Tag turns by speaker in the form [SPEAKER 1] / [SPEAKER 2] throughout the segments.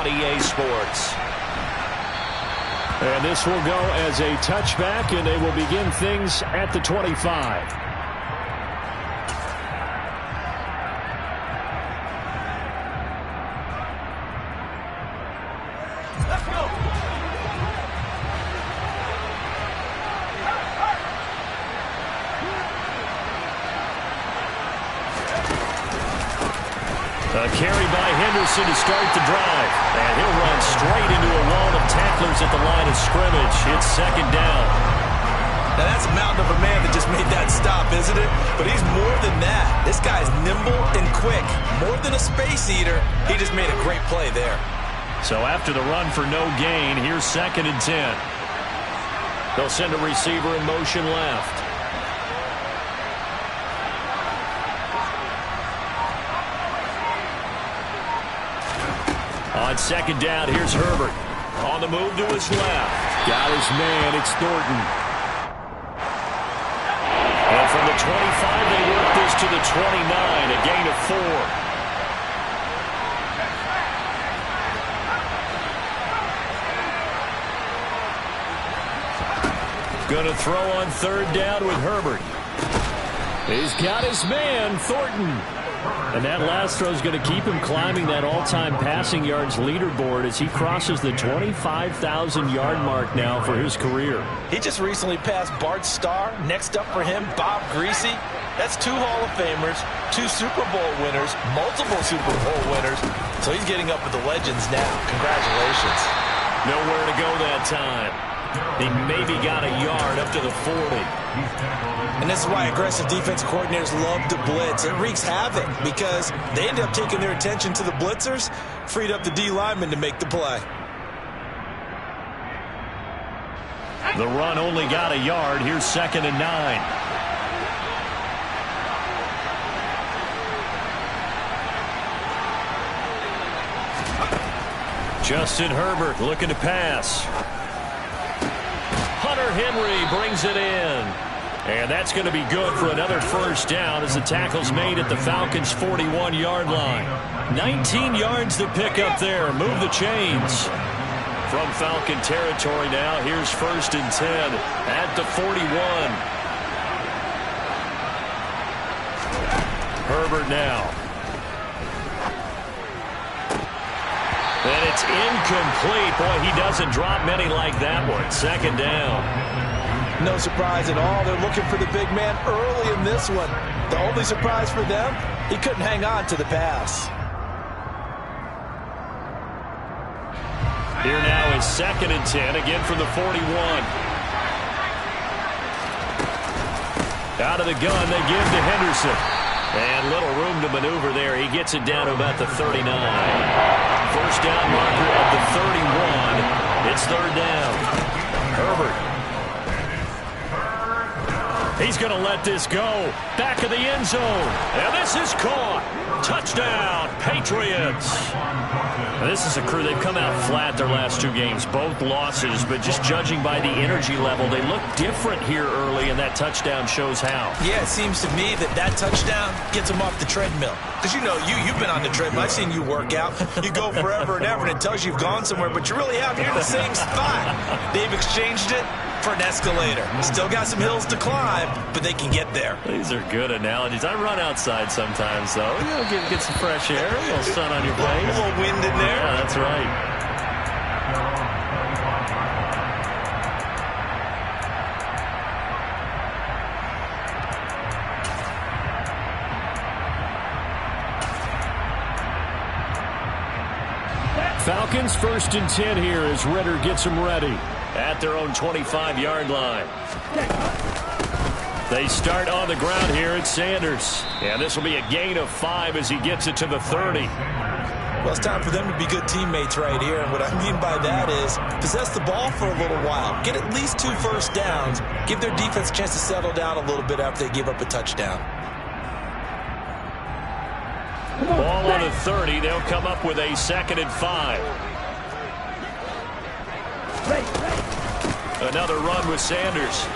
[SPEAKER 1] on EA Sports.
[SPEAKER 2] And this will go as a touchback, and they will begin things at the 25.
[SPEAKER 1] A carry by Henderson to start the drive. And he'll run straight into a wall of tacklers at the line of scrimmage. It's second down.
[SPEAKER 3] Now that's a mountain of a man that just made that stop, isn't it? But he's more than that. This guy's nimble and quick. More than a space eater. He just made a great play there.
[SPEAKER 1] So after the run for no gain, here's 2nd and 10. They'll send a receiver in motion left. On 2nd down, here's Herbert. On the move to his left.
[SPEAKER 2] Got his man. It's Thornton.
[SPEAKER 1] And from the 25, they work this to the 29, a gain of 4. Going to throw on 3rd down with Herbert.
[SPEAKER 2] He's got his man, Thornton. And that last throw is going to keep him climbing that all-time passing yards leaderboard as he crosses the 25,000-yard mark now for his career.
[SPEAKER 3] He just recently passed Bart Starr. Next up for him, Bob Greasy. That's 2 Hall of Famers, 2 Super Bowl winners, multiple Super Bowl winners. So he's getting up with the legends now. Congratulations.
[SPEAKER 1] Nowhere to go that time. He maybe got a yard up to the 40.
[SPEAKER 3] And this is why aggressive defense coordinators love to blitz. It wreaks havoc because they end up taking their attention to the blitzers, freed up the D lineman to make the play.
[SPEAKER 1] The run only got a yard. Here's 2nd and 9. Justin Herbert looking to pass. Hunter Henry brings it in. And that's going to be good for another 1st down as the tackle's made at the Falcons' 41-yard line. 19 yards to pick up there. Move the chains. From Falcon territory now, here's 1st and 10 at the 41. Herbert now. And it's incomplete. Boy, he doesn't drop many like that one. 2nd down.
[SPEAKER 3] No surprise at all. They're looking for the big man early in this one. The only surprise for them, he couldn't hang on to the pass.
[SPEAKER 1] Here now is 2nd and 10, again from the 41. Out of the gun, they give to Henderson. And little room to maneuver there. He gets it down to about the 39. 1st down marker at the 31. It's 3rd down. Herbert. He's going to let this go. Back of the end zone. And this is caught. Touchdown, Patriots. Now, this is a crew. They've come out flat their last 2 games. Both losses, but just judging by the energy level, they look different here early, and that touchdown shows how.
[SPEAKER 3] Yeah, it seems to me that touchdown gets them off the treadmill. Because you know, you've been on the treadmill. I've seen you work out. You go forever and ever, and it tells you you've gone somewhere, but you really haven't. You're in the same spot. They've exchanged it for an escalator. Still got some hills to climb, but they can get there.
[SPEAKER 1] These are good analogies. I run outside sometimes, though. You know, get some fresh air, a little sun on your face.
[SPEAKER 3] A little wind in there.
[SPEAKER 1] Yeah, that's right. Falcons 1st and 10 here as Ritter gets them ready at their own 25-yard line. They start on the ground here at Sanders. And this will be a gain of 5 as he gets it to the 30.
[SPEAKER 3] Well, it's time for them to be good teammates right here. And what I mean by that is possess the ball for a little while. Get at least 2 first downs. Give their defense a chance to settle down a little bit after they give up a touchdown.
[SPEAKER 1] Ball on the 30. They'll come up with a 2nd and 5. Another run with Sanders.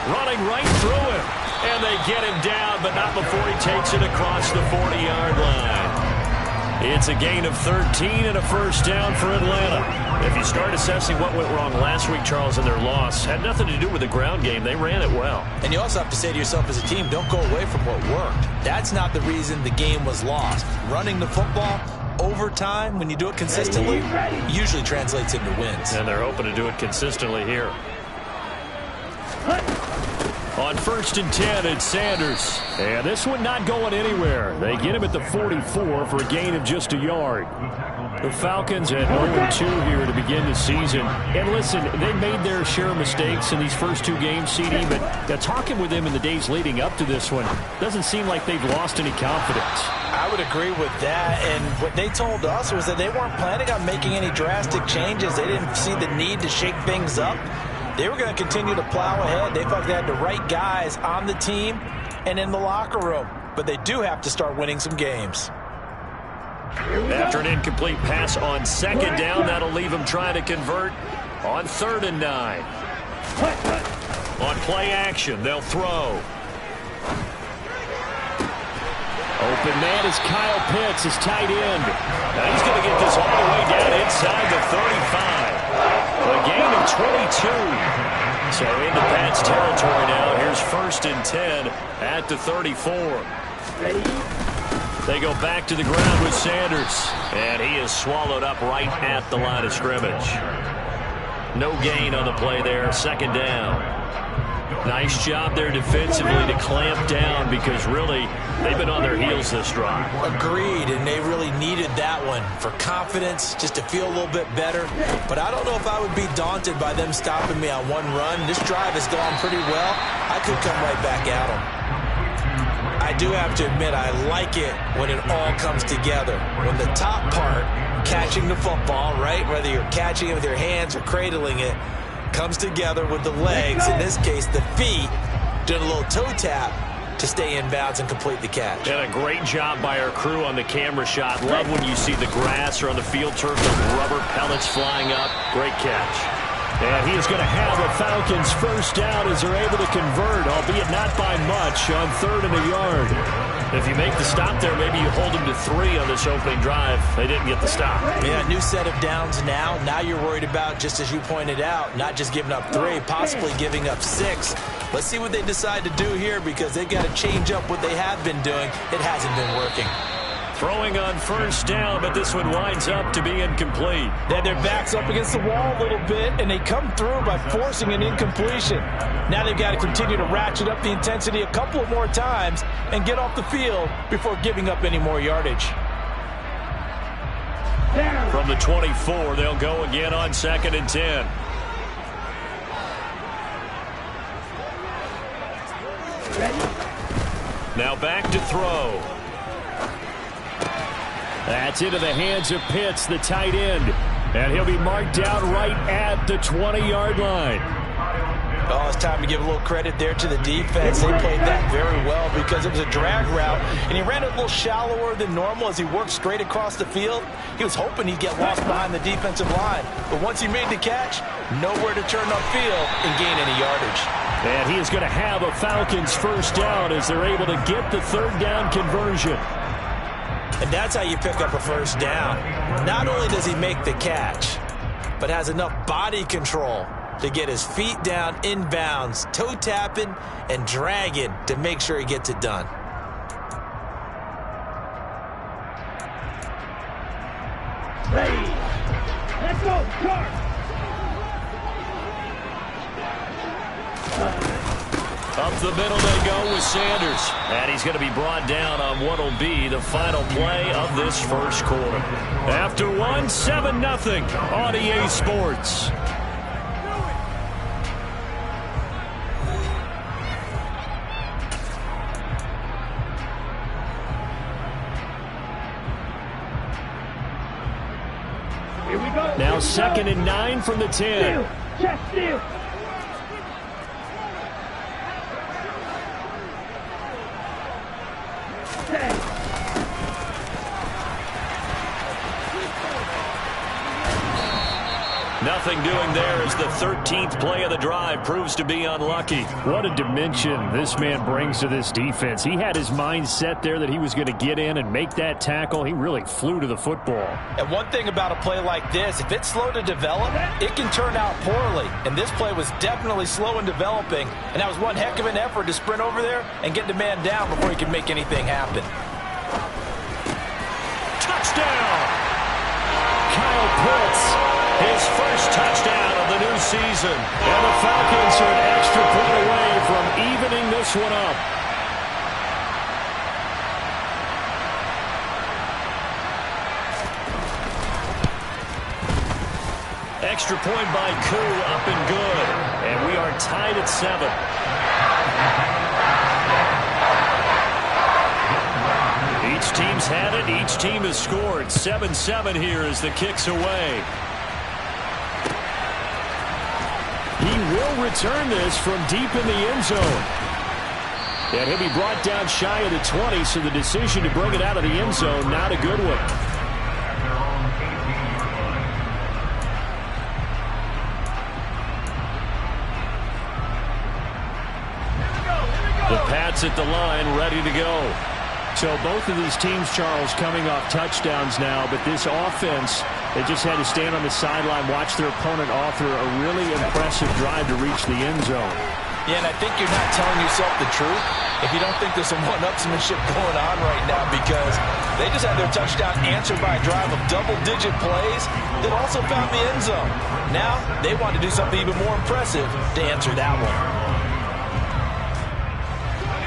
[SPEAKER 1] Running right through him. And they get him down, but not before he takes it across the 40-yard line. It's a gain of 13 and a first down for Atlanta. If you start assessing what went wrong last week, Charles, in their loss, had nothing to do with the ground game. They ran it well.
[SPEAKER 3] And you also have to say to yourself as a team, don't go away from what worked. That's not the reason the game was lost. Running the football over time, when you do it consistently, usually translates into wins.
[SPEAKER 1] And they're hoping to do it consistently here. On 1st and 10, it's Sanders. And this one not going anywhere. They get him at the 44 for a gain of just a yard. The Falcons at 0-2 here to begin the season. And listen, they made their share of mistakes in these first 2 games, CD, but talking with them in the days leading up to this one, doesn't seem like they've lost any confidence.
[SPEAKER 3] I would agree with that, and what they told us was that they weren't planning on making any drastic changes. They didn't see the need to shake things up. They were going to continue to plow ahead. They felt they had the right guys on the team and in the locker room. But they do have to start winning some games.
[SPEAKER 1] After an incomplete pass on 2nd down, that'll leave them trying to convert on 3rd and 9. On play action, they'll throw. Open man is Kyle Pitts, his tight end. Now he's going to get this all the way down inside the 35. A gain of 22. So into Pat's territory now. Here's 1st and 10 at the 34. They go back to the ground with Sanders. And he is swallowed up right at the line of scrimmage. No gain on the play there. 2nd down. Nice job there defensively to clamp down because really they've been on their heels this drive.
[SPEAKER 3] Agreed, and they really needed that one for confidence, just to feel a little bit better. But I don't know if I would be daunted by them stopping me on one run. This drive has gone pretty well. I could come right back at them. I do have to admit I like it when it all comes together. When the top part, catching the football, right, whether you're catching it with your hands or cradling it, comes together with the legs, in this case the feet, doing a little toe tap to stay in bounds and complete the catch.
[SPEAKER 1] And a great job by our crew on the camera shot. Love when you see the grass or on the field turf, those rubber pellets flying up. Great catch. And he is going to have a Falcons first down as they're able to convert, albeit not by much, on 3rd and a yard. If you make the stop there, maybe you hold them to 3 on this opening drive. They didn't get the stop.
[SPEAKER 3] Yeah, new set of downs now. Now you're worried about, just as you pointed out, not just giving up 3, possibly giving up 6. Let's see what they decide to do here because they've got to change up what they have been doing. It hasn't been working.
[SPEAKER 1] Throwing on 1st down, but this one winds up to be incomplete.
[SPEAKER 3] They had their backs up against the wall a little bit, and they come through by forcing an incompletion. Now they've got to continue to ratchet up the intensity a couple of more times and get off the field before giving up any more yardage.
[SPEAKER 1] From the 24, they'll go again on 2nd and 10. Now back to throw. That's into the hands of Pitts, the tight end. And he'll be marked down right at the 20-yard line.
[SPEAKER 3] Oh, it's time to give a little credit there to the defense. They played that very well because it was a drag route, and he ran it a little shallower than normal as he worked straight across the field. He was hoping he'd get lost behind the defensive line. But once he made the catch, nowhere to turn upfield and gain any yardage.
[SPEAKER 1] And he is going to have a Falcons first down as they're able to get the 3rd down conversion.
[SPEAKER 3] And that's how you pick up a first down. Not only does he make the catch, but has enough body control to get his feet down inbounds, toe tapping and dragging to make sure he gets it done.
[SPEAKER 4] Ready. Let's go, Clark.
[SPEAKER 1] Up the middle they go with Sanders. And he's going to be brought down on what will be the final play of this first quarter. After one, 7-0 on EA Sports.
[SPEAKER 4] Here we go.
[SPEAKER 1] Now 2nd and 9 from the 10.
[SPEAKER 4] Check steal.
[SPEAKER 1] Nothing doing there as the 13th play of the drive proves to be unlucky.
[SPEAKER 2] What a dimension this man brings to this defense. He had his mind set there that he was going to get in and make that tackle. He really flew to the football.
[SPEAKER 3] And one thing about a play like this, if it's slow to develop, it can turn out poorly. And this play was definitely slow in developing. And that was one heck of an effort to sprint over there and get the man down before he could make anything happen.
[SPEAKER 1] Touchdown! Kyle Pitts. His first touchdown of the new season.
[SPEAKER 2] And the Falcons are an extra point away from evening this one up.
[SPEAKER 1] Extra point by Koo, up and good. And we are tied at 7. Each team's had it. Each team has scored. 7-7 here as the kick's away.
[SPEAKER 2] He will return this from deep in the end zone. And he'll be brought down shy of the 20, so the decision to bring it out of the end zone, not a good one.
[SPEAKER 1] The Pats at the line, ready to go.
[SPEAKER 2] So both of these teams, Charles, coming off touchdowns now, but this offense, they just had to stand on the sideline, watch their opponent author a really impressive drive to reach the end zone.
[SPEAKER 3] Yeah, and I think you're not telling yourself the truth if you don't think there's some one-upsmanship going on right now, because they just had their touchdown answered by a drive of double-digit plays that also found the end zone. Now they want to do something even more impressive to answer that one.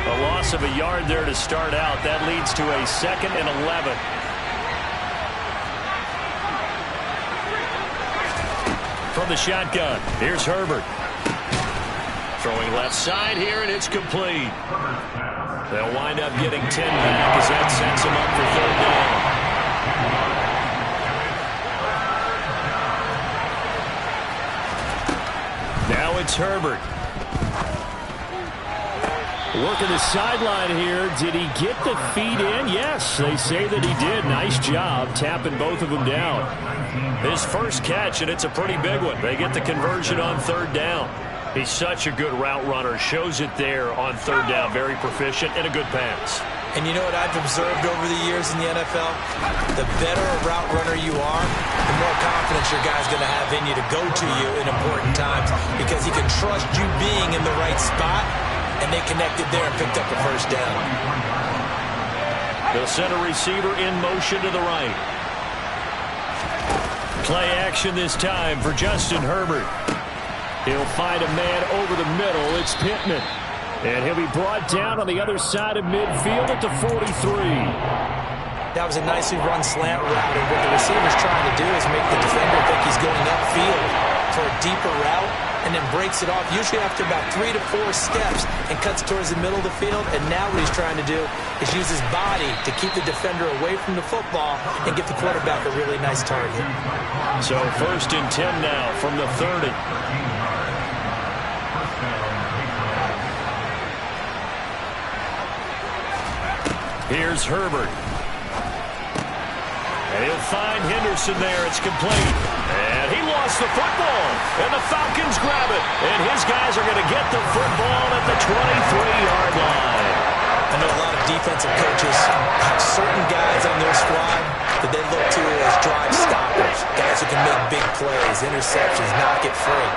[SPEAKER 1] A loss of a yard there to start out. That leads to a 2nd and 11. From the shotgun, here's Herbert. Throwing left side here, and it's complete. They'll wind up getting 10 back as that sets them up for 3rd down. Now it's Herbert.
[SPEAKER 2] Working the sideline here. Did he get the feet in? Yes, they say that he did. Nice job tapping both of them down.
[SPEAKER 1] His first catch, and it's a pretty big one. They get the conversion on 3rd down. He's such a good route runner. Shows it there on 3rd down. Very proficient and a good pass.
[SPEAKER 3] And you know what I've observed over the years in the NFL? The better a route runner you are, the more confidence your guy's going to have in you to go to you in important times, because he can trust you being in the right spot. And they connected there and picked up a 1st down.
[SPEAKER 1] They'll send a receiver in motion to the right. Play action this time for Justin Herbert. He'll find a man over the middle. It's Pittman.
[SPEAKER 2] And he'll be brought down on the other side of midfield at the 43.
[SPEAKER 3] That was a nicely run slant route. And what the receiver's trying to do is make the defender think he's going upfield for a deeper route, and then breaks it off, usually after about 3 to 4 steps, and cuts towards the middle of the field. And now what he's trying to do is use his body to keep the defender away from the football and give the quarterback a really nice target.
[SPEAKER 1] So 1st and 10 now from the 30. Here's Herbert. And he'll find Henderson there. It's complete. And he lost the football. And the Falcons grab it. And his guys are going to get the football at the 23-yard line.
[SPEAKER 3] I know a lot of defensive coaches have certain guys on their squad that they look to as drive stoppers. Guys who can make big plays, interceptions, knock it free.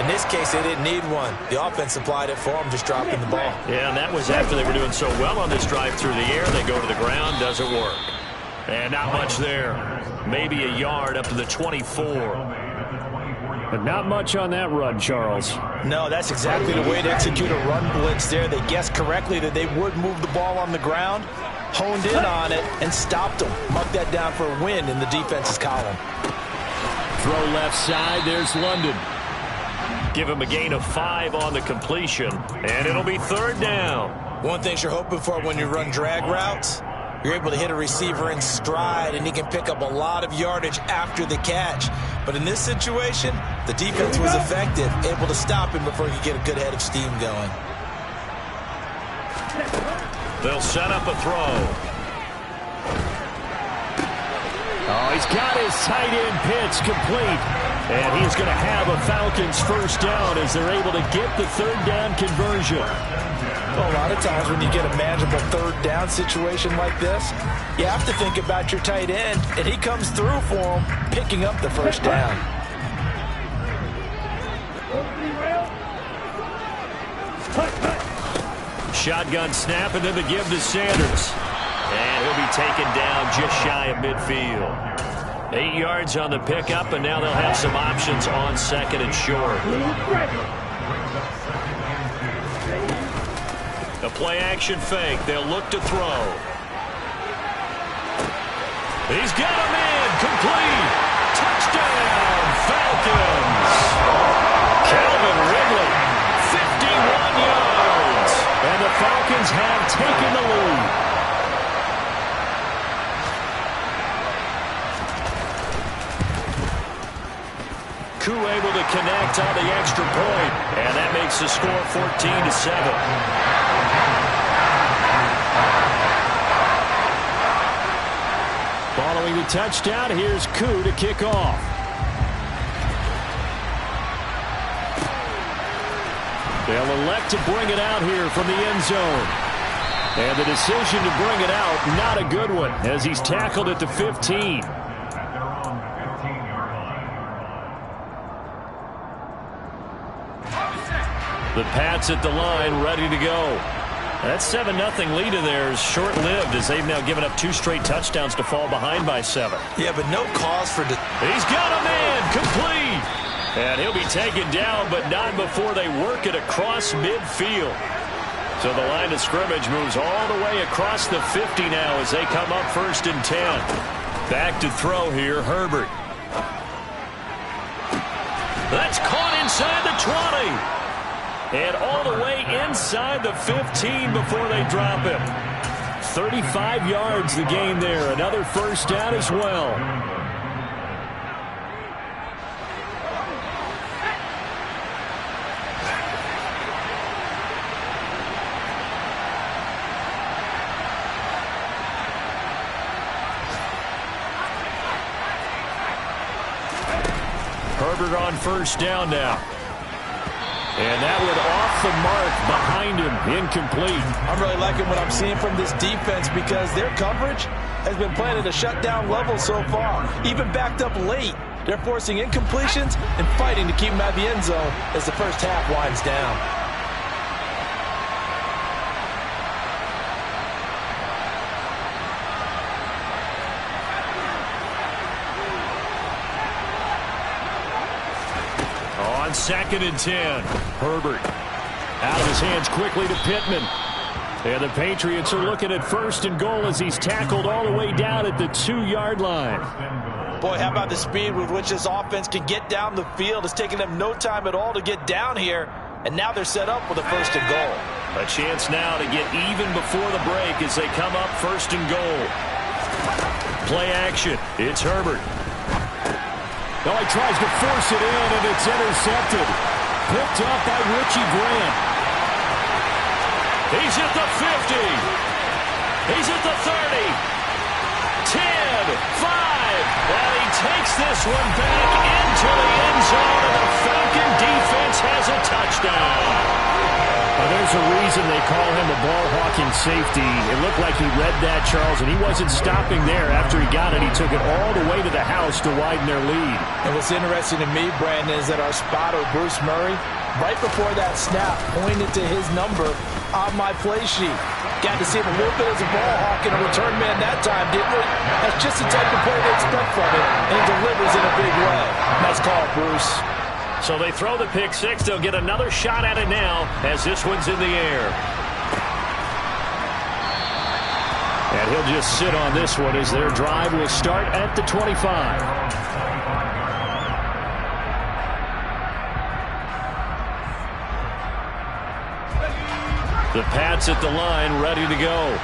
[SPEAKER 3] In this case, they didn't need one. The offense supplied it for them, just dropping the ball.
[SPEAKER 1] Yeah, and that was after they were doing so well on this drive through the air. They go to the ground, doesn't work. And not much there. Maybe a yard up to the 24.
[SPEAKER 2] But not much on that run, Charles.
[SPEAKER 3] No, that's exactly the way to execute a run blitz there. They guessed correctly that they would move the ball on the ground, honed in on it, and stopped them. Mark that down for a win in the defense's column.
[SPEAKER 2] Throw left side. There's London.
[SPEAKER 1] Give him a gain of 5 on the completion, and it'll be 3rd down.
[SPEAKER 3] One thing you're hoping for when you run drag routes, you're able to hit a receiver in stride, and he can pick up a lot of yardage after the catch. But in this situation, the defense was effective, able to stop him before he could get a good head of steam going.
[SPEAKER 1] They'll set up a throw.
[SPEAKER 2] Oh, he's got his tight end Pitts It's complete. And he's going to have a Falcons first down as they're able to get the third down conversion.
[SPEAKER 3] Well, a lot of times when you get a manageable third down situation like this, you have to think about your tight end, and he comes through for him, picking up the first down.
[SPEAKER 1] Shotgun snap, and then the give to Sanders. And he'll be taken down just shy of midfield. 8 yards on the pickup, and now they'll have some options on second and short. A play-action fake. They'll look to throw. He's got him in. Complete. Touchdown, Falcons. Calvin Ridley, 51 yards. And the Falcons have taken the lead. Koo able to connect on the extra point, and that makes the score 14-7.
[SPEAKER 2] Following the touchdown, here's Koo to kick off. They'll elect to bring it out here from the end zone. And the decision to bring it out, not a good one, as he's tackled at the 15.
[SPEAKER 1] The Pats at the line, ready to go. That 7-0 lead in there is short-lived as they've now given up 2 straight touchdowns to fall behind by 7.
[SPEAKER 3] Yeah, but no cause for...
[SPEAKER 1] He's got a man, complete. And he'll be taken down, but not before they work it across midfield. So the line of scrimmage moves all the way across the 50 now as they come up 1st and 10. Back to throw here, Herbert. That's caught inside the 20. And all the way inside the 15 before they drop him. 35 yards the gain there. Another first down as well. Herbert on first down now. And that one off the mark behind him, incomplete.
[SPEAKER 3] I'm really liking what I'm seeing from this defense because their coverage has been playing at a shutdown level so far. Even backed up late, they're forcing incompletions and fighting to keep them out of the end zone as the first half winds down.
[SPEAKER 1] On 2nd and 10, Herbert out of his hands quickly to Pittman. And the Patriots are looking at 1st and goal as he's tackled all the way down at the 2-yard line.
[SPEAKER 3] Boy, how about the speed with which this offense can get down the field? It's taken them no time at all to get down here, and now they're set up with a 1st and goal.
[SPEAKER 1] A chance now to get even before the break as they come up 1st and goal. Play action. It's Herbert.
[SPEAKER 2] Now he tries to force it in, and it's intercepted. Picked up by Richie Grant.
[SPEAKER 1] He's at the 50. He's at the 30. 10, 5. And he takes this one back into the end zone, and the Falcon defense has a touchdown.
[SPEAKER 2] There's a reason they call him a ball-hawking safety. It looked like he read that, Charles, and he wasn't stopping there. After he got it, he took it all the way to the house to widen their lead.
[SPEAKER 3] And what's interesting to me, Brandon, is that our spotter, Bruce Murray, right before that snap, pointed to his number on my play sheet. Got to see him a little bit as a ball hawk and a return man that time, didn't we? That's just the type of play they expect from him, and he delivers in a big way. Nice call, Bruce.
[SPEAKER 1] So they throw the pick six. They'll get another shot at it now as this one's in the air. And he'll just sit on this one as their drive will start at the 25. The Pats at the line, ready to go.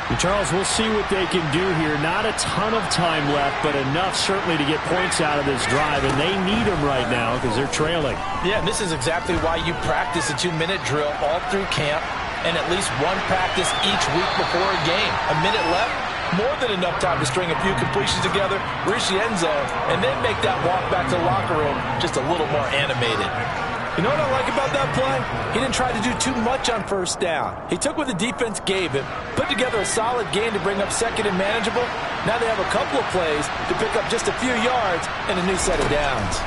[SPEAKER 2] And Charles, we'll see what they can do here. Not a ton of time left, but enough certainly to get points out of this drive, and they need them right now because they're trailing.
[SPEAKER 3] Yeah, and this is exactly why you practice a 2-minute drill all through camp and at least one practice each week before a game. A minute left, more than enough time to string a few completions together, reach the end zone, and then make that walk back to the locker room just a little more animated. You know what I like about that play? He didn't try to do too much on first down. He took what the defense gave him, put together a solid game to bring up second and manageable. Now they have a couple of plays to pick up just a few yards and a new set of downs.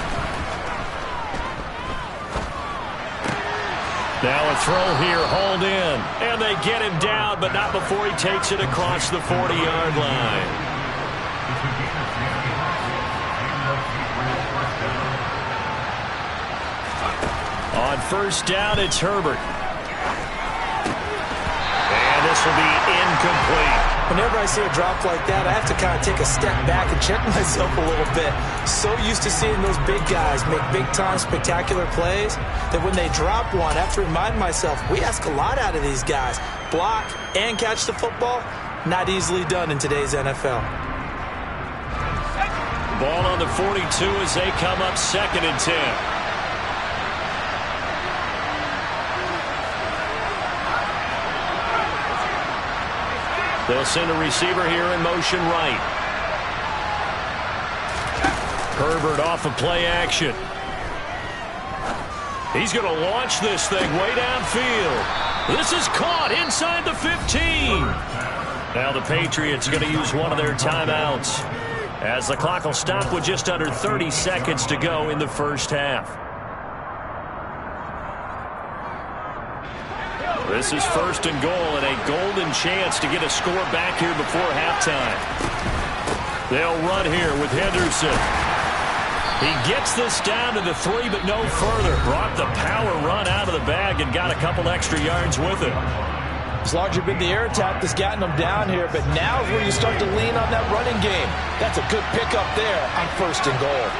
[SPEAKER 1] Now a throw here, hauled in. And they get him down, but not before he takes it across the 40-yard line. On first down, it's Herbert. And this will be incomplete.
[SPEAKER 3] Whenever I see a drop like that, I have to kind of take a step back and check myself a little bit. So used to seeing those big guys make big-time spectacular plays that when they drop one, I have to remind myself, we ask a lot out of these guys. Block and catch the football, not easily done in today's NFL.
[SPEAKER 1] Ball on the 42 as they come up 2nd and 10. They'll send a receiver here in motion right. Herbert off of play action. He's going to launch this thing way downfield. This is caught inside the 15. Now the Patriots are going to use one of their timeouts as the clock will stop with just under 30 seconds to go in the first half. This is 1st and goal and a golden chance to get a score back here before halftime. They'll run here with Henderson. He gets this down to the 3, but no further. Brought the power run out of the bag and got a couple extra yards with it.
[SPEAKER 3] It's largely been the air attack that's gotten them down here, but now is where you start to lean on that running game. That's a good pickup there on 1st and goal.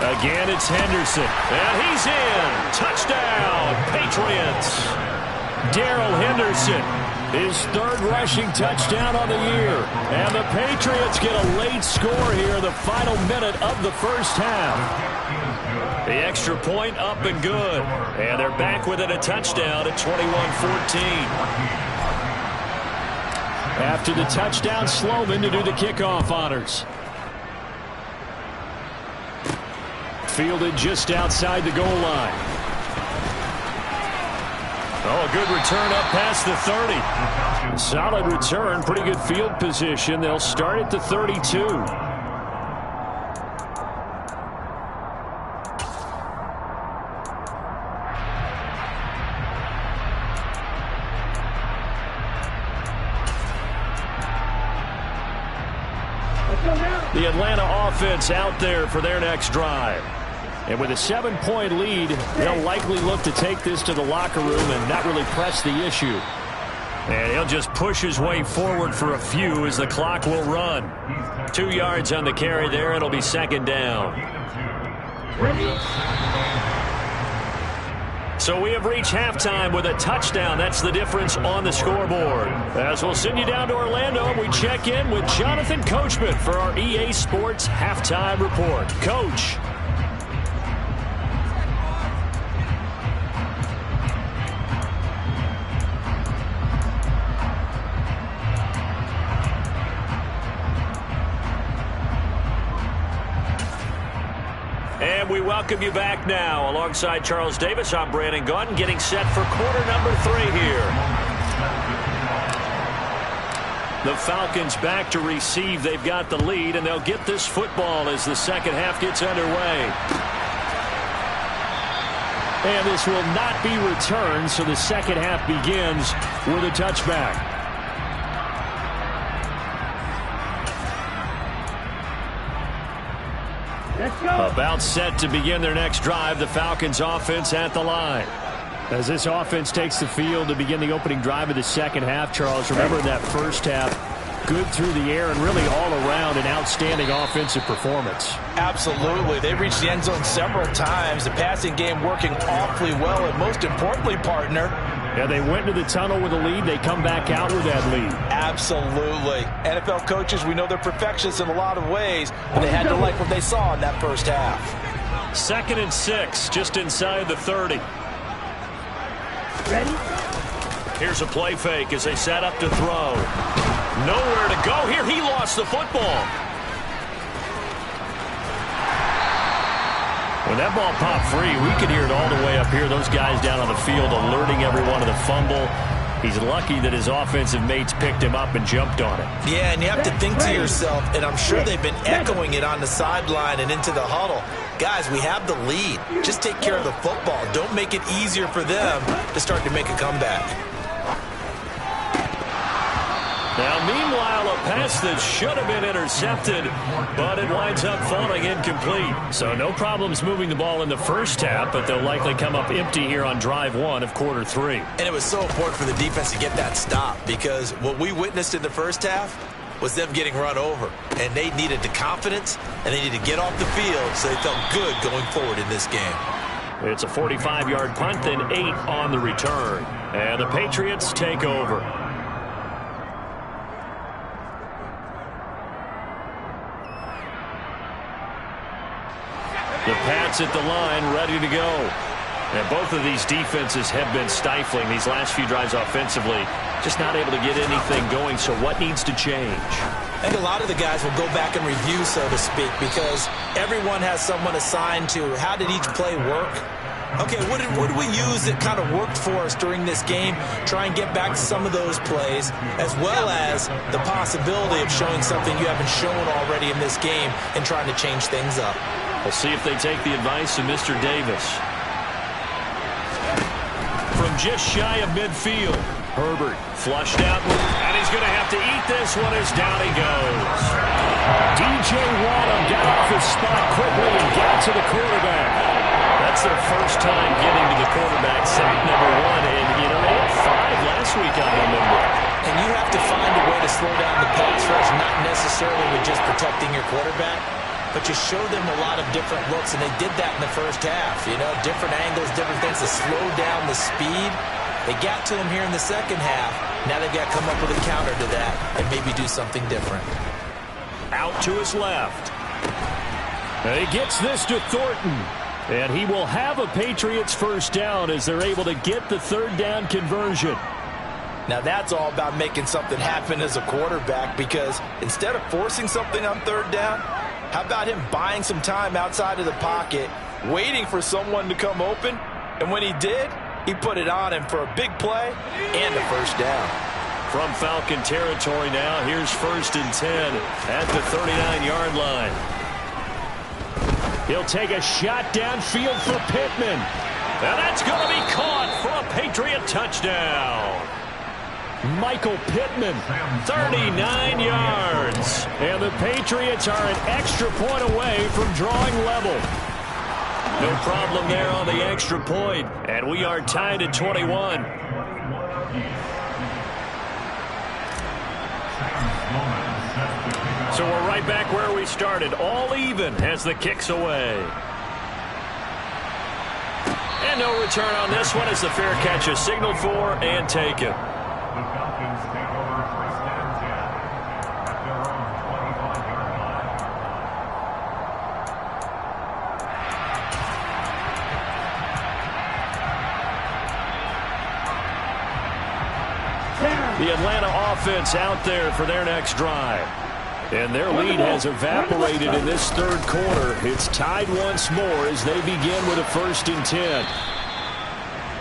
[SPEAKER 1] Again, it's Henderson. And he's in. Touchdown, Patriots. Darrell Henderson, his 3rd rushing touchdown on the year. And the Patriots get a late score here in the final minute of the first half. The extra point up and good. And they're back within a touchdown at 21-14. After the touchdown, Sloman to do the kickoff honors. Fielded just outside the goal line. Oh, a good return up past the 30. Solid return, pretty good field position. They'll start at the 32. The Atlanta offense out there for their next drive. And with a 7-point lead, they'll likely look to take this to the locker room and not really press the issue. And he'll just push his way forward for a few as the clock will run. 2 yards on the carry there. It'll be 2nd down. So we have reached halftime with a touchdown. That's the difference on the scoreboard. As we'll send you down to Orlando, and we check in with Jonathan Coachman for our EA Sports Halftime Report. Coach. And we welcome you back now. Alongside Charles Davis, I'm Brandon Gunn, getting set for quarter number 3 here. The Falcons back to receive. They've got the lead, and they'll get this football as the second half gets underway. And this will not be returned, so the second half begins with a touchback.
[SPEAKER 4] Let's go.
[SPEAKER 1] About set to begin their next drive, the Falcons offense at the line.
[SPEAKER 2] As this offense takes the field to begin the opening drive of the second half, Charles, remember that first half, good through the air and really all around an outstanding offensive performance.
[SPEAKER 3] Absolutely. They reached the end zone several times. The passing game working awfully well, and most importantly, partner,
[SPEAKER 2] Yeah, they went to the tunnel with a lead. They come back out with that lead.
[SPEAKER 3] absolutely. NFL coaches, we know they're perfectionists in a lot of ways, but they had to like what they saw in that first half.
[SPEAKER 1] 2nd and 6, just inside the 30.
[SPEAKER 4] Ready?
[SPEAKER 1] Here's a play fake as they set up to throw. Nowhere to go here. He lost the football. When that ball popped free, we could hear it all the way up here. Those guys down on the field alerting everyone of the fumble. He's lucky that his offensive mates picked him up and jumped on it.
[SPEAKER 3] Yeah, and you have to think to yourself, and I'm sure they've been echoing it on the sideline and into the huddle. Guys, we have the lead. Just take care of the football. Don't make it easier for them to start to make a comeback.
[SPEAKER 1] Now, meanwhile, a pass that should have been intercepted, but it winds up falling incomplete. So no problems moving the ball in the first half, but they'll likely come up empty here on drive 1 of quarter 3.
[SPEAKER 3] And it was so important for the defense to get that stop, because what we witnessed in the first half was them getting run over. And they needed the confidence, and they needed to get off the field so they felt good going forward in this game.
[SPEAKER 1] It's a 45-yard punt, then 8 on the return. And the Patriots take over. The Pats at the line, ready to go. And both of these defenses have been stifling these last few drives offensively. Just not able to get anything going, so what needs to change?
[SPEAKER 3] I think a lot of the guys will go back and review, so to speak, because everyone has someone assigned to how did each play work. Okay, what did we use that kind of worked for us during this game? Try and get back to some of those plays, as well as the possibility of showing something you haven't shown already in this game and trying to change things up.
[SPEAKER 1] We'll see if they take the advice of Mr. Davis. From just shy of midfield, Herbert flushed out, and he's going to have to eat this one as down he goes. DJ Waddle got off his spot quickly and got to the quarterback. That's their first time getting to the quarterback, sack number 1, and they had 5 last week, I remember.
[SPEAKER 3] And you have to find a way to slow down the pass rush, not necessarily with just protecting your quarterback, but you show them a lot of different looks, and they did that in the first half. Different angles, different things to slow down the speed. They got to him here in the second half. Now they've got to come up with a counter to that and maybe do something different.
[SPEAKER 1] Out to his left. And he gets this to Thornton. And he will have a Patriots first down as they're able to get the third down conversion.
[SPEAKER 3] Now that's all about making something happen as a quarterback, because instead of forcing something on third down, how about him buying some time outside of the pocket, waiting for someone to come open, and when he did, he put it on him for a big play and a first down.
[SPEAKER 1] From Falcon territory now, here's 1st and 10 at the 39-yard line. He'll take a shot downfield for Pittman. And that's going to be caught for a Patriot touchdown. Michael Pittman, 39 yards. And the Patriots are an extra point away from drawing level. No problem there on the extra point. And we are tied at 21. So we're right back where we started. All even as the kick's away. And no return on this one as the fair catch is signaled for and taken.
[SPEAKER 5] The Falcons take over 1st and 10 at their own 25-yard line.
[SPEAKER 1] The Atlanta offense out there for their next drive. And their lead has evaporated in this third quarter. It's tied once more as they begin with a 1st and 10.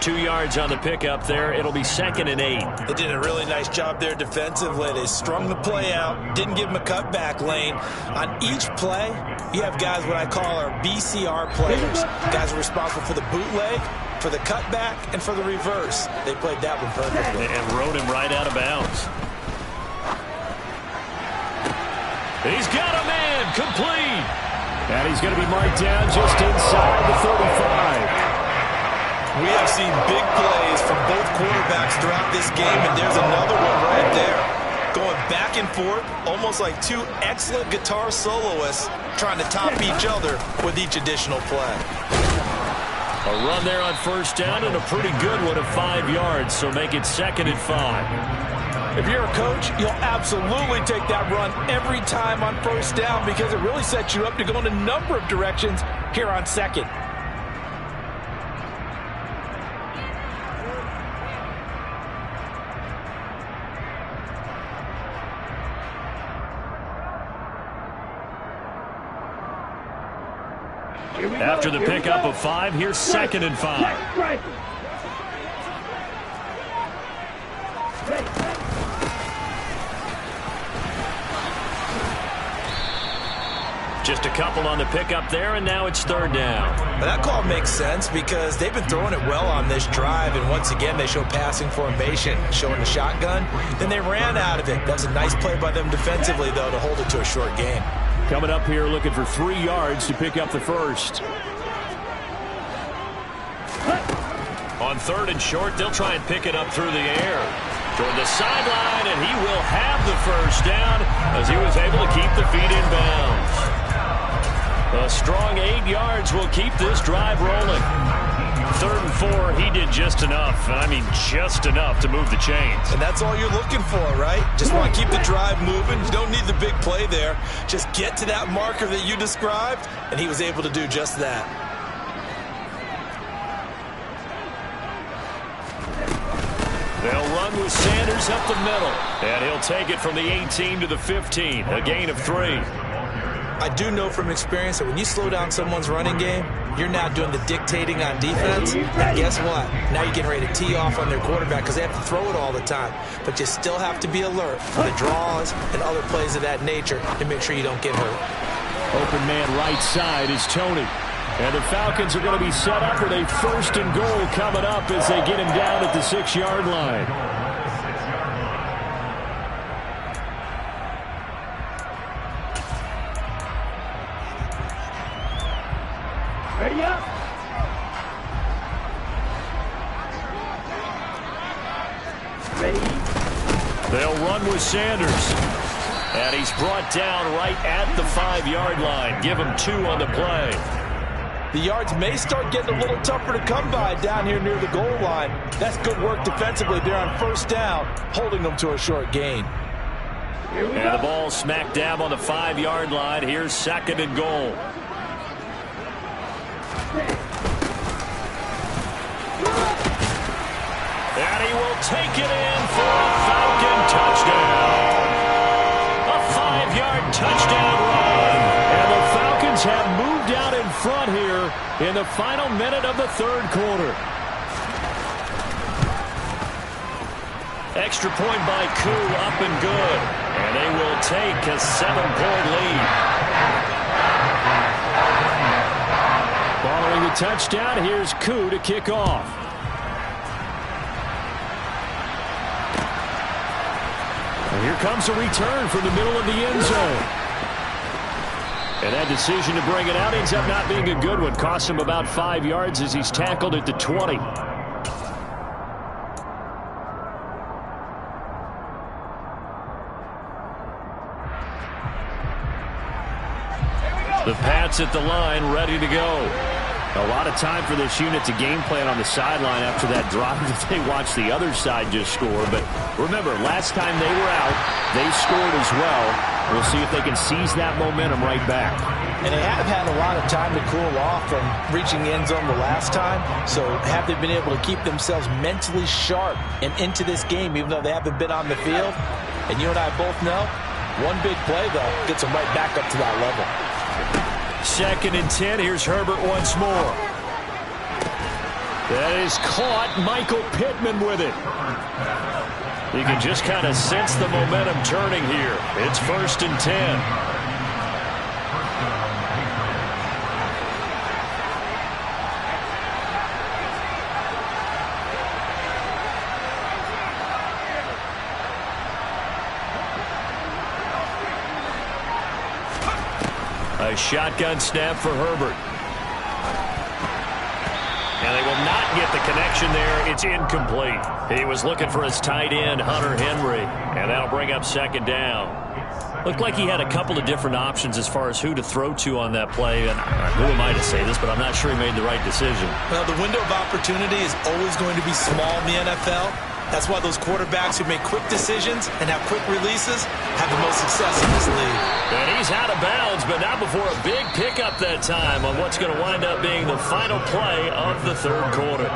[SPEAKER 1] 2 yards on the pickup there. It'll be 2nd and 8.
[SPEAKER 3] They did a really nice job there defensively. They strung the play out, didn't give him a cutback lane. On each play, you have guys what I call our BCR players. Guys are responsible for the bootleg, for the cutback, and for the reverse. They played that one perfectly.
[SPEAKER 1] And rode him right out of bounds. He's got a man, complete. And he's going to be marked down just inside the 35.
[SPEAKER 3] We have seen big plays from both quarterbacks throughout this game, and there's another one right there. Going back and forth, almost like 2 excellent guitar soloists trying to top each other with each additional play.
[SPEAKER 1] A run there on 1st down and a pretty good one of 5 yards, so make it 2nd and 5.
[SPEAKER 3] If you're a coach, you'll absolutely take that run every time on 1st down, because it really sets you up to go in a number of directions here on 2nd.
[SPEAKER 1] After the pickup of 5, here's 2nd and 5. Just a couple on the pickup there, and now it's 3rd down.
[SPEAKER 3] But that call makes sense because they've been throwing it well on this drive, and once again they show passing formation, showing the shotgun. Then they ran out of it. That was a nice play by them defensively, though, to hold it to a short game.
[SPEAKER 2] Coming up here looking for 3 yards to pick up the first.
[SPEAKER 1] On 3rd and short, they'll try and pick it up through the air. Toward the sideline, and he will have the first down as he was able to keep the feet in bounds. A strong 8 yards will keep this drive rolling. 3rd and 4, he did just enough, and I mean just enough to move the chains.
[SPEAKER 3] And that's all you're looking for, right? Just want to keep the drive moving. You don't need the big play there. Just get to that marker that you described, and he was able to do just that.
[SPEAKER 1] They'll run with Sanders up the middle, and he'll take it from the 18 to the 15, a gain of 3.
[SPEAKER 3] I do know from experience that when you slow down someone's running game, you're now doing the dictating on defense. And guess what? Now you're getting ready to tee off on their quarterback because they have to throw it all the time. But you still have to be alert for the draws and other plays of that nature to make sure you don't get hurt.
[SPEAKER 2] Open man right side is Tony. And the Falcons are going to be set up with a 1st and goal coming up as they get him down at the 6-yard line.
[SPEAKER 4] Ready up. Ready.
[SPEAKER 1] They'll run with Sanders. And he's brought down right at the 5-yard line. Give him 2 on the play.
[SPEAKER 3] The yards may start getting a little tougher to come by down here near the goal line. That's good work defensively there on 1st down, holding them to a short gain.
[SPEAKER 1] And the ball smack dab on the 5-yard line. Here's 2nd and goal. And he will take it in for a Falcon touchdown. A 5-yard touchdown run. And the Falcons have moved out in front here in the final minute of the 3rd quarter. Extra point by Koo, up and good. And they will take a 7-point lead.
[SPEAKER 2] Following the touchdown, here's Koo to kick off. And here comes a return from the middle of the end zone. And that decision to bring it out ends up not being a good one. Costs him about 5 yards as he's tackled at the 20.
[SPEAKER 1] The Pats at the line, ready to go.
[SPEAKER 2] A lot of time for this unit to game plan on the sideline after that drive that they watched the other side just score. But remember, last time they were out, they scored as well. We'll see if they can seize that momentum right back.
[SPEAKER 3] And they have had a lot of time to cool off from reaching the end zone the last time. So have they been able to keep themselves mentally sharp and into this game, even though they haven't been on the field? And you and I both know, one big play, though, gets them right back up to that level.
[SPEAKER 1] 2nd and 10. Here's Herbert once more.
[SPEAKER 2] That is caught. Michael Pittman with it.
[SPEAKER 1] You can just kind of sense the momentum turning here. It's 1st and 10. A shotgun snap for Herbert. And they will not get the connection there. It's incomplete. He was looking for his tight end, Hunter Henry. And that'll bring up 2nd down. Looked like he had a couple of different options as far as who to throw to on that play. And who am I to say this, but I'm not sure he made the right decision.
[SPEAKER 3] Well, the window of opportunity is always going to be small in the NFL. That's why those quarterbacks who make quick decisions and have quick releases have the most success in this league.
[SPEAKER 1] And he's out of bounds, but not before a big pickup that time on what's going to wind up being the final play of the 3rd quarter.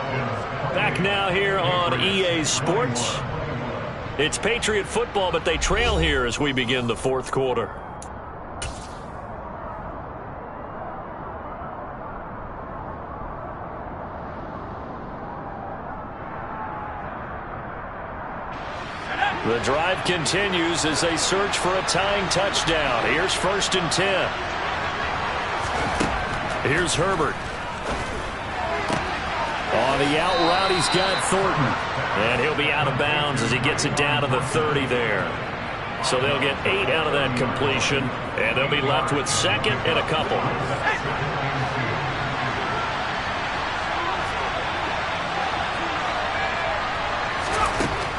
[SPEAKER 1] Back now here on EA Sports. It's Patriot football, but they trail here as we begin the 4th quarter. The drive continues as they search for a tying touchdown. Here's 1st and 10. Here's Herbert. On the out route, he's got Thornton. And he'll be out of bounds as he gets it down to the 30 there. So they'll get 8 out of that completion, and they'll be left with 2nd and a couple.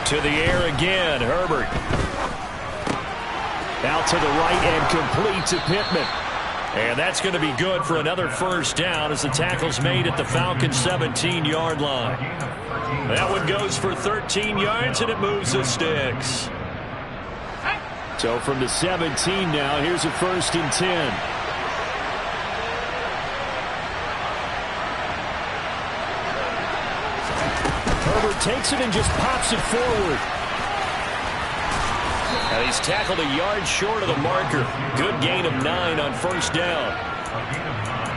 [SPEAKER 1] To the air again, Herbert. Out to the right and complete to Pittman. And that's going to be good for another 1st down as the tackle's made at the Falcons' 17-yard line. That one goes for 13 yards, and it moves the sticks. So from the 17 now, here's a 1st and 10. Herbert takes it and just pops it forward. And he's tackled a yard short of the marker. Good gain of 9 on 1st down.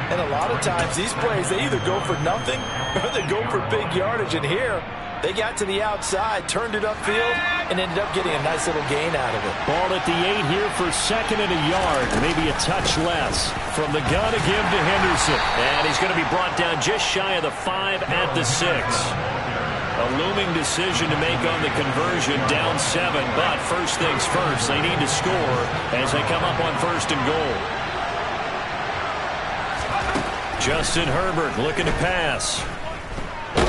[SPEAKER 3] And a lot of times these plays, they either go for nothing or they go for big yardage. And here, they got to the outside, turned it upfield, and ended up getting a nice little gain out of it.
[SPEAKER 1] Ball at the 8 here for 2nd and a yard, maybe a touch less. From the gun again to Henderson. And he's going to be brought down just shy of the 5 at the 6. A looming decision to make on the conversion, down 7. But first things first, they need to score as they come up on 1st and goal. Justin Herbert looking to pass.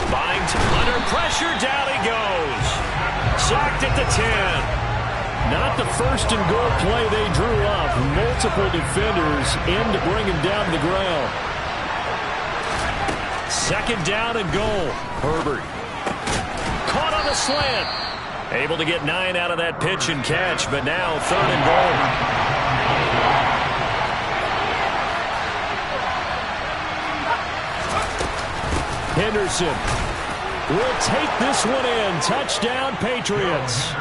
[SPEAKER 1] Bind under pressure, down he goes. Sacked at the 10. Not the 1st and goal play they drew up. Multiple defenders in to bring him down to the ground. 2nd down and goal. Herbert. Caught on the slant. Able to get 9 out of that pitch and catch, but now 3rd and goal. Henderson will take this one in. Touchdown, Patriots.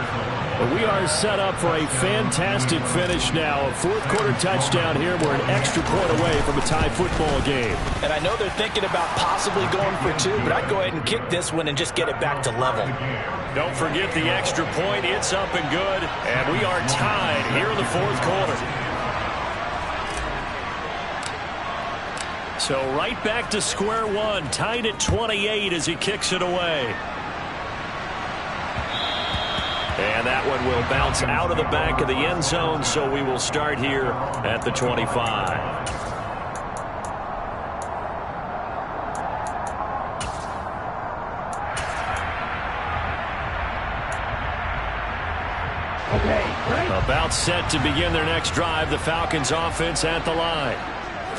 [SPEAKER 1] We are set up for a fantastic finish now. A 4th quarter touchdown here. We're an extra point away from a tie football game.
[SPEAKER 3] And I know they're thinking about possibly going for 2, but I'd go ahead and kick this one and just get it back to level.
[SPEAKER 1] Don't forget the extra point. It's up and good. And we are tied here in the 4th quarter. So right back to square one. Tied at 28 as he kicks it away. And that one will bounce out of the back of the end zone, so we will start here at the 25. About set to begin their next drive, the Falcons offense at the line.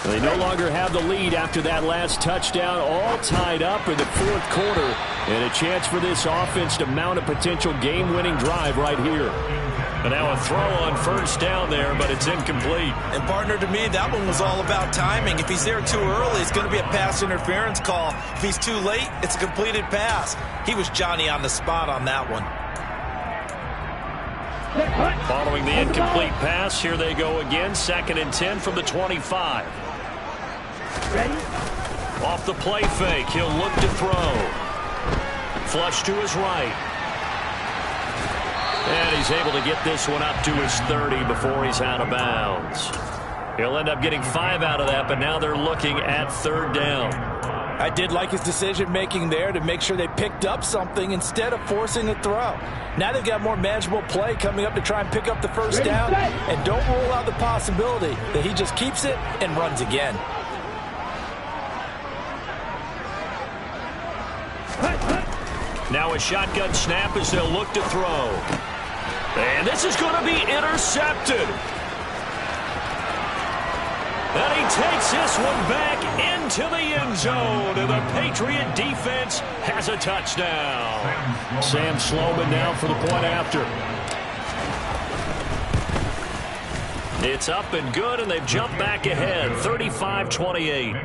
[SPEAKER 1] They no longer have the lead after that last touchdown, all tied up in the 4th quarter, and a chance for this offense to mount a potential game-winning drive right here. And now a throw on 1st down there, but it's incomplete.
[SPEAKER 3] And partner, to me, that one was all about timing. If he's there too early, it's going to be a pass interference call. If he's too late, it's a completed pass. He was Johnny on the spot on that one.
[SPEAKER 1] Following the incomplete pass, here they go again. 2nd and 10 from the 25.
[SPEAKER 4] Ready?
[SPEAKER 1] Off the play fake, he'll look to throw. Flush to his right. And he's able to get this one up to his 30 before he's out of bounds. He'll end up getting 5 out of that, but now they're looking at 3rd down.
[SPEAKER 3] I did like his decision-making there to make sure they picked up something instead of forcing a throw. Now they've got more manageable play coming up to try and pick up the 1st down, and don't rule out the possibility that he just keeps it and runs again.
[SPEAKER 1] Now a shotgun snap as they'll look to throw. And this is going to be intercepted. And he takes this one back into the end zone. And the Patriot defense has a touchdown. Sam Sloman now for the point after. It's up and good, and they've jumped back ahead, 35-28.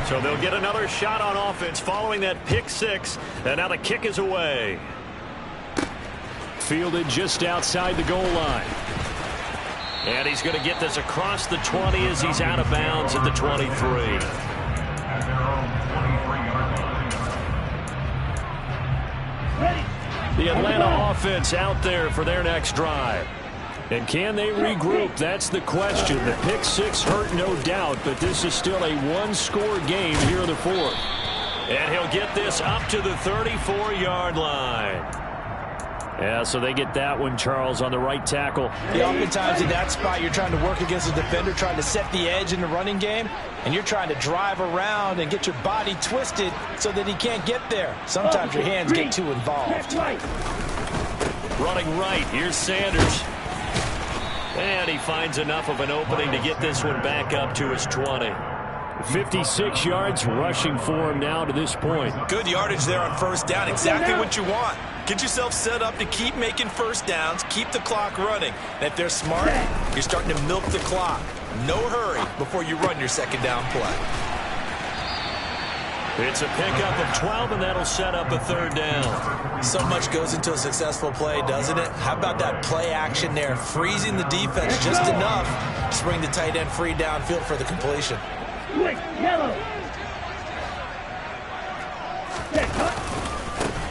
[SPEAKER 1] So they'll get another shot on offense following that pick 6, and now the kick is away. Fielded just outside the goal line. And he's going to get this across the 20 as he's out of bounds at the 23.
[SPEAKER 2] The Atlanta offense out there for their next drive. And can they regroup? That's the question. The pick six hurt, no doubt, but this is still a one-score game here in the fourth.
[SPEAKER 1] And he'll get this up to the 34-yard line.
[SPEAKER 2] Yeah, so they get that one, Charles, on the right tackle.
[SPEAKER 3] Yeah, oftentimes in that spot, you're trying to work against a defender, trying to set the edge in the running game, and you're trying to drive around and get your body twisted so that he can't get there. Sometimes your hands get too involved.
[SPEAKER 1] Running right, here's Sanders. And he finds enough of an opening to get this one back up to his 20.
[SPEAKER 2] 56 yards rushing for him now to this point.
[SPEAKER 3] Good yardage there on first down. Exactly what you want. Get yourself set up to keep making first downs, keep the clock running. And if they're smart, you're starting to milk the clock. No hurry before you run your second down play.
[SPEAKER 1] It's a pickup of 12, and that'll set up a third down.
[SPEAKER 3] So much goes into a successful play, doesn't it? How about that play action there? Freezing the defense just enough to bring the tight end free downfield for the completion.
[SPEAKER 4] Yellow.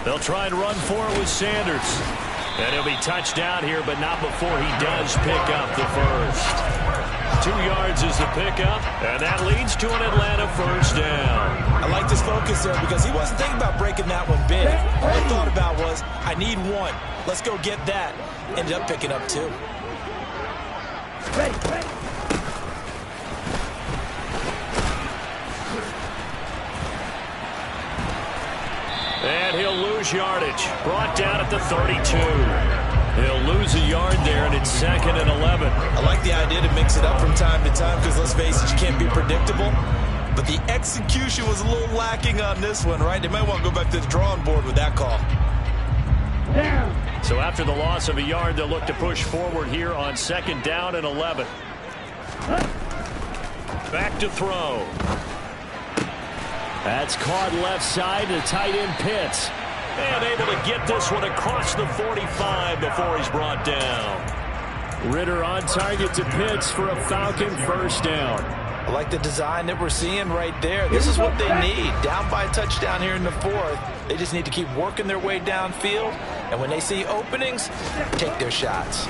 [SPEAKER 1] They'll try and run for it with Sanders. And he'll be touched down here, but not before he does pick up the first. 2 yards is the pickup, and that leads to an Atlanta first down.
[SPEAKER 3] I like this focus there because he wasn't thinking about breaking that one big. All he thought about was, I need one. Let's go get that. Ended up picking up 2.
[SPEAKER 4] Ready.
[SPEAKER 1] And he'll lose yardage. Brought down at the 32. He'll lose a yard there, and it's 2nd and 11.
[SPEAKER 3] I like the idea to mix it up from time to time because, let's face it, you can't be predictable. But the execution was a little lacking on this one, right? They might want to go back to the drawing board with that call.
[SPEAKER 4] Down.
[SPEAKER 1] So after the loss of a yard, they'll look to push forward here on 2nd down and 11. Back to throw.
[SPEAKER 2] That's caught left side to tight end Pitts.
[SPEAKER 1] And able to get this one across the 45 before he's brought down.
[SPEAKER 2] Ritter on target to Pitts for a Falcon first down.
[SPEAKER 3] I like the design that we're seeing right there. This is what they need. Down by a touchdown here in the fourth. They just need to keep working their way downfield. And when they see openings, take their shots.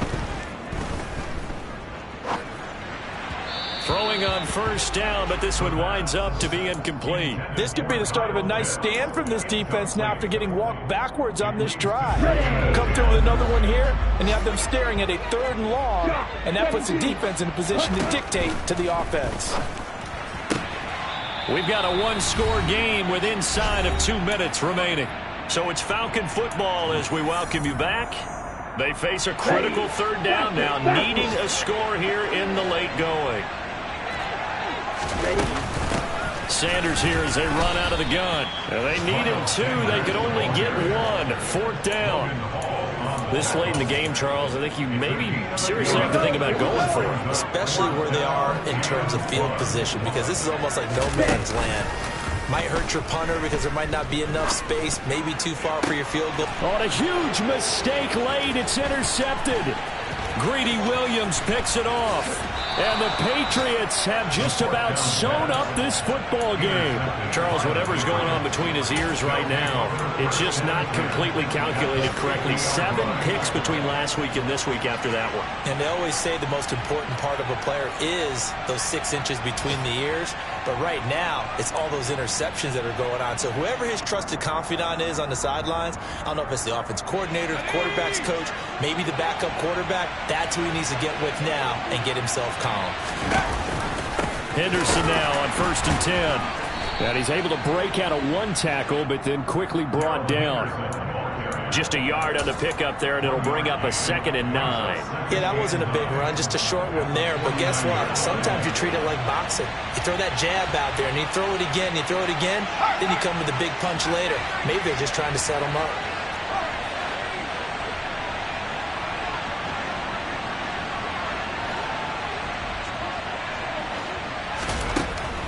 [SPEAKER 1] Throwing on first down, but this one winds up to be incomplete.
[SPEAKER 3] This could be the start of a nice stand from this defense now after getting walked backwards on this drive. Come through with another one here, and you have them staring at a 3rd and long, and that puts the defense in a position to dictate to the offense.
[SPEAKER 1] We've got a one-score game with inside of 2 minutes remaining. So it's Falcon football as we welcome you back. They face a critical 3rd down now, needing a score here in the late going. Sanders here as they run out of the gun. They needed 2. They could only get 1. 4th down. This late in the game, Charles, I think you maybe seriously have to think about going for it.
[SPEAKER 3] Especially where they are in terms of field position, because this is almost like no man's land. Might hurt your punter because there might not be enough space, maybe too far for your field goal.
[SPEAKER 2] On a huge mistake late, it's intercepted.
[SPEAKER 1] Greedy Williams picks it off.
[SPEAKER 2] And the Patriots have just about sewn up this football game.
[SPEAKER 1] Charles, whatever's going on between his ears right now, it's just not completely calculated correctly. 7 picks between last week and this week after that one.
[SPEAKER 3] And they always say the most important part of a player is those 6 inches between the ears. But right now, it's all those interceptions that are going on. So whoever his trusted confidant is on the sidelines, I don't know if it's the offense coordinator, the quarterback's coach, maybe the backup quarterback, that's who he needs to get with now and get himself calm.
[SPEAKER 2] Henderson now on 1st and 10. And he's able to break out of 1 tackle, but then quickly brought down.
[SPEAKER 1] Just a yard on the pickup there, and it'll bring up a 2nd and 9.
[SPEAKER 3] Yeah, that wasn't a big run, just a short one there. But guess what? Sometimes you treat it like boxing. You throw that jab out there, and you throw it again, you throw it again, then you come with a big punch later. Maybe they're just trying to set them up.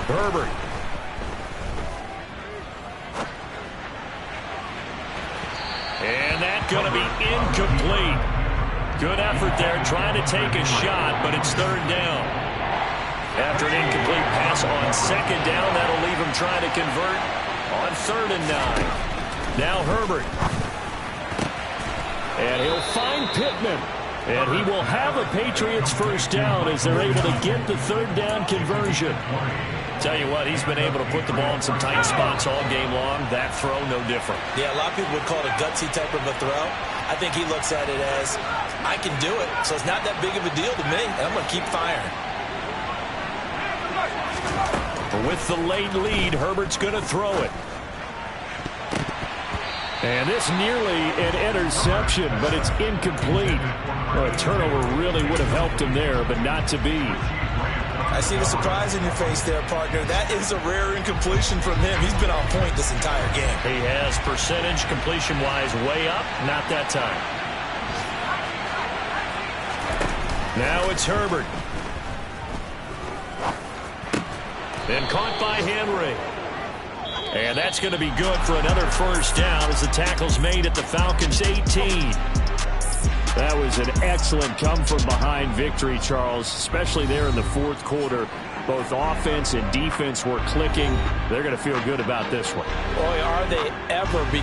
[SPEAKER 1] Herbert. And that's going to be incomplete. Good effort there, trying to take a shot, but it's 3rd down. After an incomplete pass on 2nd down, that'll leave him trying to convert on 3rd and 9. Now Herbert.
[SPEAKER 2] And he'll find Pittman. And he will have a Patriots first down as they're able to get the third down conversion.
[SPEAKER 1] Tell you what, he's been able to put the ball in some tight spots all game long. That throw, no different.
[SPEAKER 3] Yeah, a lot of people would call it a gutsy type of a throw. I think he looks at it as, I can do it, so it's not that big of a deal to me, and I'm going to keep firing.
[SPEAKER 1] With the late lead, Herbert's going to throw it.
[SPEAKER 2] And this nearly an interception, but it's incomplete. Well, a turnover really would have helped him there, but not to be.
[SPEAKER 3] I see the surprise in your face there, partner. That is a rare incompletion from him. He's been on point this entire game.
[SPEAKER 1] He has percentage completion-wise way up. Not that time. Now it's Herbert. And caught by Henry. And that's going to be good for another first down as the tackle's made at the Falcons' 18.
[SPEAKER 2] That was an excellent come-from-behind victory, Charles, especially there in the fourth quarter. Both offense and defense were clicking. They're going to feel good about this one.
[SPEAKER 3] Boy, are they ever, because